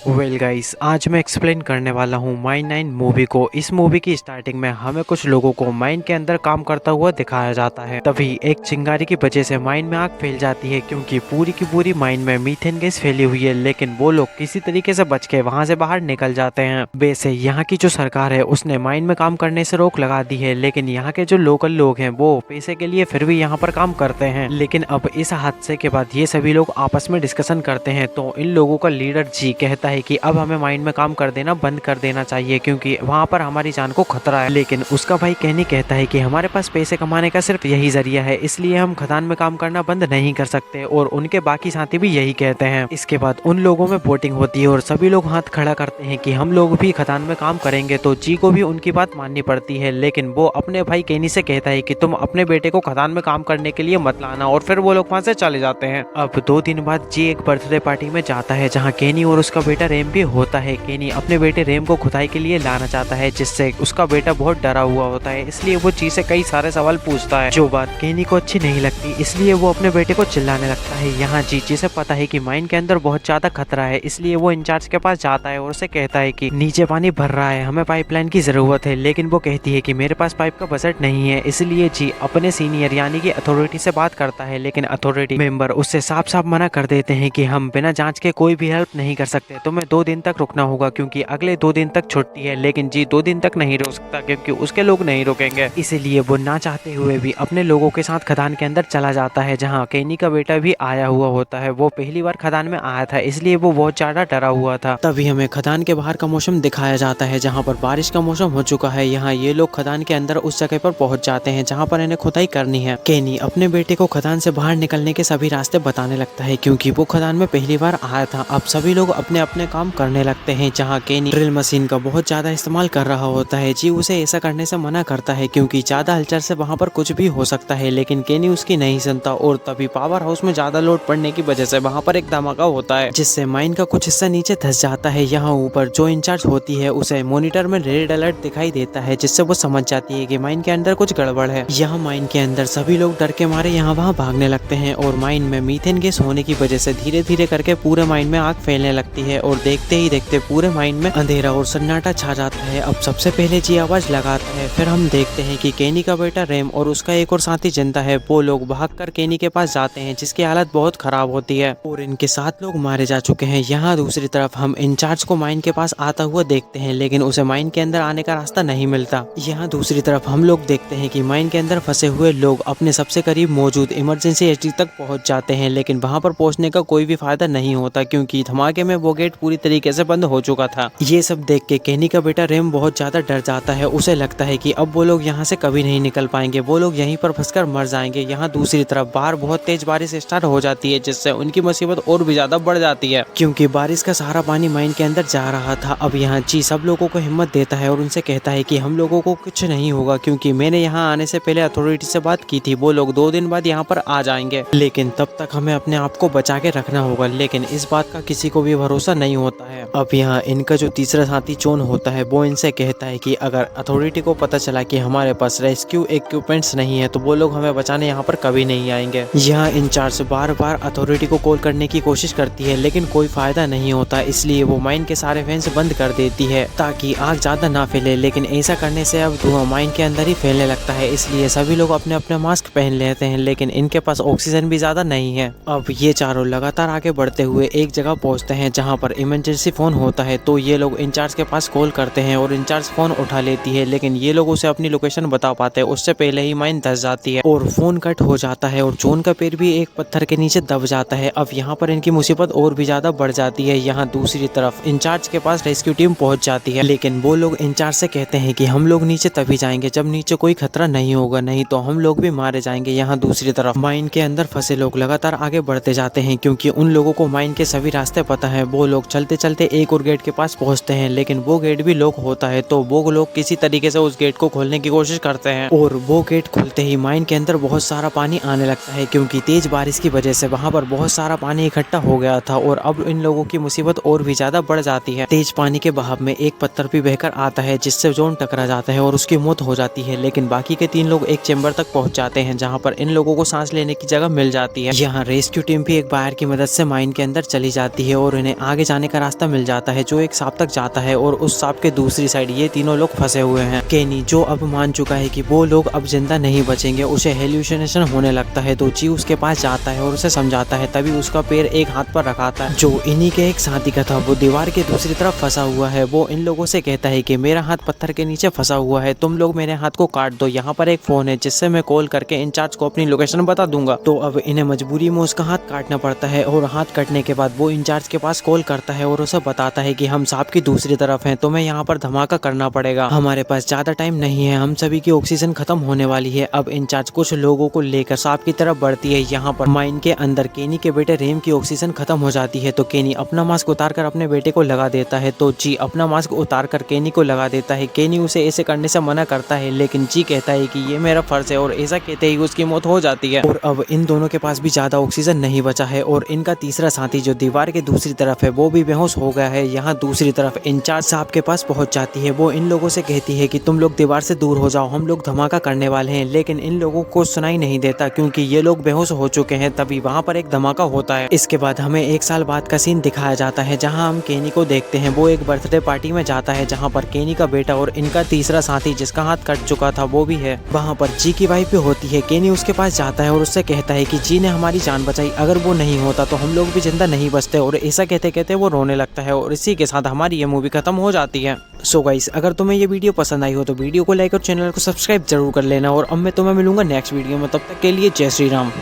Well guys, आज मैं explain करने वाला हूँ माइन 9 मूवी को। इस मूवी की स्टार्टिंग में हमें कुछ लोगों को माइन के अंदर काम करता हुआ दिखाया जाता है। तभी एक चिंगारी की वजह से माइन में आग फैल जाती है, क्योंकि पूरी की पूरी माइन में मीथेन गैस फैली हुई है। लेकिन वो लोग किसी तरीके से बच के वहाँ से बाहर निकल जाते हैं। वैसे यहाँ की जो सरकार है उसने माइन में काम करने से रोक लगा दी है, लेकिन यहाँ के जो लोकल लोग हैं वो पैसे के लिए फिर भी यहाँ पर काम करते हैं। लेकिन अब इस हादसे के बाद ये सभी लोग आपस में डिस्कशन करते हैं, तो इन लोगों का लीडर जी कहता है कि अब हमें माइन में काम कर देना बंद कर देना चाहिए, क्योंकि वहाँ पर हमारी जान को खतरा है। लेकिन उसका भाई कैनी कहता है कि हमारे पास पैसे कमाने का सिर्फ यही जरिया है, इसलिए हम खदान में काम करना बंद नहीं कर सकते। और उनके बाकी साथी भी यही कहते हैं। इसके बाद उन लोगों में वोटिंग होती है और सभी लोग हाथ खड़ा करते हैं कि हम लोग भी खदान में काम करेंगे। तो जी को भी उनकी बात माननी पड़ती है, लेकिन वो अपने भाई कैनी से कहता है कि तुम अपने बेटे को खदान में काम करने के लिए मत लाना। और फिर वो लोग वहाँ से चले जाते हैं। अब 2 दिन बाद जी एक बर्थडे पार्टी में जाता है, जहाँ कैनी और उसका बेटा रेम भी होता है। कैनी अपने बेटे रेम को खुदाई के लिए लाना चाहता है, जिससे उसका बेटा बहुत डरा हुआ होता है। इसलिए वो जी से कई सारे सवाल पूछता है, जो बात कैनी को अच्छी नहीं लगती। इसलिए वो अपने बेटे को चिल्लाने लगता है। यहाँ जी से पता है कि माइन के अंदर बहुत ज्यादा खतरा है, इसलिए वो इंचार्ज के पास जाता है और उसे कहता है कि नीचे पानी भर रहा है, हमें पाइपलाइन की जरूरत है। लेकिन वो कहती है कि मेरे पास पाइप का बजट नहीं है। इसलिए जी अपने सीनियर यानी कि अथॉरिटी से बात करता है, लेकिन अथॉरिटी मेंबर उससे साफ साफ मना कर देते हैं कि हम बिना जांच के कोई भी हेल्प नहीं कर सकते, तुम्हें 2 दिन तक रुकना होगा, क्योंकि अगले 2 दिन तक छुट्टी है। लेकिन जी 2 दिन तक नहीं रुक सकता, क्योंकि उसके लोग नहीं रुकेंगे। इसीलिए वो ना चाहते हुए भी अपने लोगों के साथ खदान के अंदर चला जाता है, जहाँ कैनी का बेटा भी आया हुआ होता है। वो पहली बार खदान में आया था, इसलिए वो बहुत ज्यादा डरा हुआ था। तभी हमें खदान के बाहर का मौसम दिखाया जाता है, जहाँ पर बारिश का मौसम हो चुका है। यहाँ ये लोग खदान के अंदर उस जगह पर पहुंच जाते हैं जहाँ पर इन्हें खुदाई करनी है। कैनी अपने बेटे को खदान से बाहर निकलने के सभी रास्ते बताने लगता है, क्योंकि वो खदान में पहली बार आया था। अब सभी लोग अपने अपने काम करने लगते हैं, जहाँ कैनी ड्रिल मशीन का बहुत ज्यादा इस्तेमाल कर रहा होता है। जी उसे ऐसा करने से मना करता है, क्योंकि ज्यादा हलचल से वहाँ पर कुछ भी हो सकता है। लेकिन कैनी उसकी नहीं सुनता, और तभी पावर हाउस में ज्यादा लोड पड़ने की वजह से वहाँ पर एक धमाका होता है, जिससे माइन का कुछ हिस्सा नीचे धंस जाता है। यहाँ ऊपर जो इंचार्ज होती है उसे मॉनिटर में रेड अलर्ट दिखाई देता है, जिससे वो समझ जाती है कि माइन के अंदर कुछ गड़बड़ है। यहाँ माइन के अंदर सभी लोग डर के मारे यहाँ वहाँ भागने लगते हैं, और माइन में मीथेन गैस होने की वजह से धीरे धीरे करके पूरे माइन में आग फैलने लगती है। और देखते ही देखते पूरे माइन में अंधेरा और सन्नाटा छा जाता है। अब सबसे पहले जी आवाज लगाता है। फिर हम देखते हैं कि कैनी का बेटा रेम और उसका एक और साथी जिंदा है। वो लोग भागकर कैनी के पास जाते हैं, जिसकी हालत बहुत खराब होती है, और इनके 7 लोग मारे जा चुके हैं। यहाँ दूसरी तरफ हम इंचार्ज को माइन के पास आता हुआ देखते हैं, लेकिन उसे माइन के अंदर आने का रास्ता नहीं मिलता। यहाँ दूसरी तरफ हम लोग देखते हैं कि माइन के अंदर फंसे हुए लोग अपने सबसे करीब मौजूद इमरजेंसी एग्जिट तक पहुंच जाते हैं, लेकिन वहां पर पहुंचने का कोई भी फायदा नहीं होता, क्योंकि धमाके में वो गेट पूरी तरीके से बंद हो चुका था। ये सब देख के कैनी का बेटा रेम बहुत ज्यादा डर जाता है। उसे लगता है कि अब वो लोग यहाँ से कभी नहीं निकल पाएंगे, वो लोग यहीं पर फंसकर मर जाएंगे। यहाँ दूसरी तरफ बाहर बहुत तेज बारिश स्टार्ट हो जाती है, जिससे उनकी मुसीबत और भी ज्यादा बढ़ जाती है, क्योंकि बारिश का सारा पानी माइन के अंदर जा रहा था। अब यहाँ जी सब लोगों को हिम्मत देता है और उनसे कहता है कि हम लोगों को कुछ नहीं होगा, क्योंकि मैंने यहाँ आने से पहले अथॉरिटी से बात की थी, वो लोग 2 दिन बाद यहाँ पर आ जाएंगे। लेकिन तब तक हमें अपने आप को बचा के रखना होगा। लेकिन इस बात का किसी को भी भरोसा नहीं होता है। अब यहाँ इनका जो तीसरा साथी चोन होता है, वो इनसे कहता है कि अगर अथॉरिटी को पता चला कि हमारे पास रेस्क्यू इक्विपमेंट्स नहीं है, तो वो लोग हमें बचाने यहाँ पर कभी नहीं आएंगे। यहाँ इंचार्ज बार बार अथॉरिटी को कॉल करने की कोशिश करती है, लेकिन कोई फायदा नहीं होता। इसलिए वो माइन के सारे फैंस बंद कर देती है, ताकि आग ज्यादा ना फैले। लेकिन ऐसा करने से अब धुआं माइन के अंदर ही फैलने लगता है, इसलिए सभी लोग अपने अपने मास्क पहन लेते हैं, लेकिन इनके पास ऑक्सीजन भी ज्यादा नहीं है। अब ये चारों लगातार आगे बढ़ते हुए एक जगह पहुंचते हैं, जहां पर इमरजेंसी फोन होता है। तो ये लोग इंचार्ज के पास कॉल करते हैं और इंचार्ज फोन उठा लेती है, लेकिन ये लोग उसे अपनी लोकेशन बता पाते हैं उससे पहले ही माइन धंस जाती है और फोन कट हो जाता है, और जोन का पैर भी एक पत्थर के नीचे दब जाता है। अब यहाँ पर इनकी मुसीबत और भी ज्यादा बढ़ जाती है। यहाँ दूसरी तरफ इंचार्ज के पास रेस्क्यू टीम पहुंच जाती है, लेकिन वो लोग इंचार्ज से कहते हैं कि हम लोग नीचे तभी जाएंगे जब नीचे कोई खतरा नहीं होगा, नहीं तो हम लोग भी मारे जाएंगे। यहाँ दूसरी तरफ माइन के अंदर फंसे लोग लगातार आगे बढ़ते जाते हैं, क्योंकि उन लोगों को माइन के सभी रास्ते पता है। वो लोग चलते चलते एक और गेट के पास पहुंचते हैं, लेकिन वो गेट भी लॉक होता है। तो वो लोग किसी तरीके से उस गेट को खोलने की कोशिश करते हैं, और वो गेट खुलते ही माइन के अंदर बहुत सारा पानी आने लगता है, क्योंकि तेज बारिश की वजह से वहां पर बहुत सारा पानी इकट्ठा हो गया था। और अब इन लोगों की मुसीबत और भी ज्यादा बढ़ जाती है। तेज पानी के बहाव में एक पत्थर भी बहकर आता है, जिससे जोन टकरा जाता है और उसकी मौत हो जाती है। लेकिन बाकी के 3 लोग एक चेंबर तक पहुंच जाते हैं, जहाँ पर इन लोगों को सांस लेने की जगह मिल जाती है। यहाँ रेस्क्यू टीम भी एक वायर की मदद से माइन के अंदर चली जाती है और इन्हें आगे जाने का रास्ता मिल जाता है जो एक सांप तक जाता है और उस सांप के दूसरी साइड ये तीनों लोग फंसे हुए हैं। केनी जो अब मान चुका है कि वो लोग अब जिंदा नहीं बचेंगे, उसे हेल्यूसिनेशन होने लगता है तो जी उसके पास जाता है और उसे समझाता है। तभी उसका पैर एक हाथ पर रखाता है जो इन्हीं के एक साथी का था, वो दीवार के दूसरी तरफ फंसा हुआ है। वो इन लोगों से कहता है कि मेरा हाथ पत्थर के नीचे फंसा हुआ है, तुम लोग मेरे हाथ को काट दो, यहाँ पर एक फोन है जिससे मैं कॉल करके इंचार्ज को अपनी लोकेशन बता दूंगा। तो अब इन्हें मजबूरी में उसका हाथ काटना पड़ता है और हाथ कटने के बाद वो इंचार्ज के पास कॉल करता है और उसे बताता है कि हम सांप की दूसरी तरफ हैं, तुम्हें यहाँ पर धमाका करना पड़ेगा, हमारे पास ज्यादा टाइम नहीं है, हम सभी की ऑक्सीजन खत्म होने वाली है। अब इंचार्ज कुछ लोगों को लेकर सांप की तरफ बढ़ती है। यहाँ पर माइन के अंदर केनी के बेटे रेम की ऑक्सीजन खत्म हो जाती है तो केनी अपना मास्क उतार कर अपने बेटे को लगा देता है। तो जी अपना मास्क उतार कर केनी को लगा देता है। केनी उसे ऐसे करने से मना करता है लेकिन जी कहता है कि ये मेरा फर्ज है और ऐसा कहते ही उसकी मौत हो जाती है। और अब इन दोनों के पास भी ज्यादा ऑक्सीजन नहीं बचा है और इनका तीसरा साथी जो दीवार के दूसरी तरफ है वो भी बेहोश हो गया है। यहाँ दूसरी तरफ इंचार्ज सांप के पास पहुंच जाती है। वो इन लोगों से कहती है कि तुम लोग दीवार से दूर हो जाओ, हम लोग धमाका करने वाले हैं, लेकिन इन लोगों को सुनाई नहीं देता क्योंकि ये लोग बेहोश हो चुके हैं। तभी वहाँ पर एक धमाका होता है। इसके बाद हमें एक साल बाद का सीन दिखाया जाता है जहाँ हम केनी को देखते हैं। वो एक बर्थडे पार्टी में जाता है जहाँ पर केनी का बेटा और इनका तीसरा साथी जिसका हाथ कट चुका था वो भी है। वहाँ पर जी की वाइफ भी होती है। केनी उसके पास जाता है और उससे कहता है कि जी ने हमारी जान बचाई, अगर वो नहीं होता तो हम लोग भी जिंदा नहीं बचते। और ऐसा कहते कहते वो रोने लगता है और इसी के साथ हमारी ये मूवी खत्म हो जाती है। सो गाइस, अगर तुम्हें ये वीडियो पसंद आई हो तो वीडियो को लाइक और चैनल को सब्सक्राइब जरूर कर लेना और अब मैं तुम्हें मिलूंगा नेक्स्ट वीडियो में। तब तक के लिए जय श्री राम।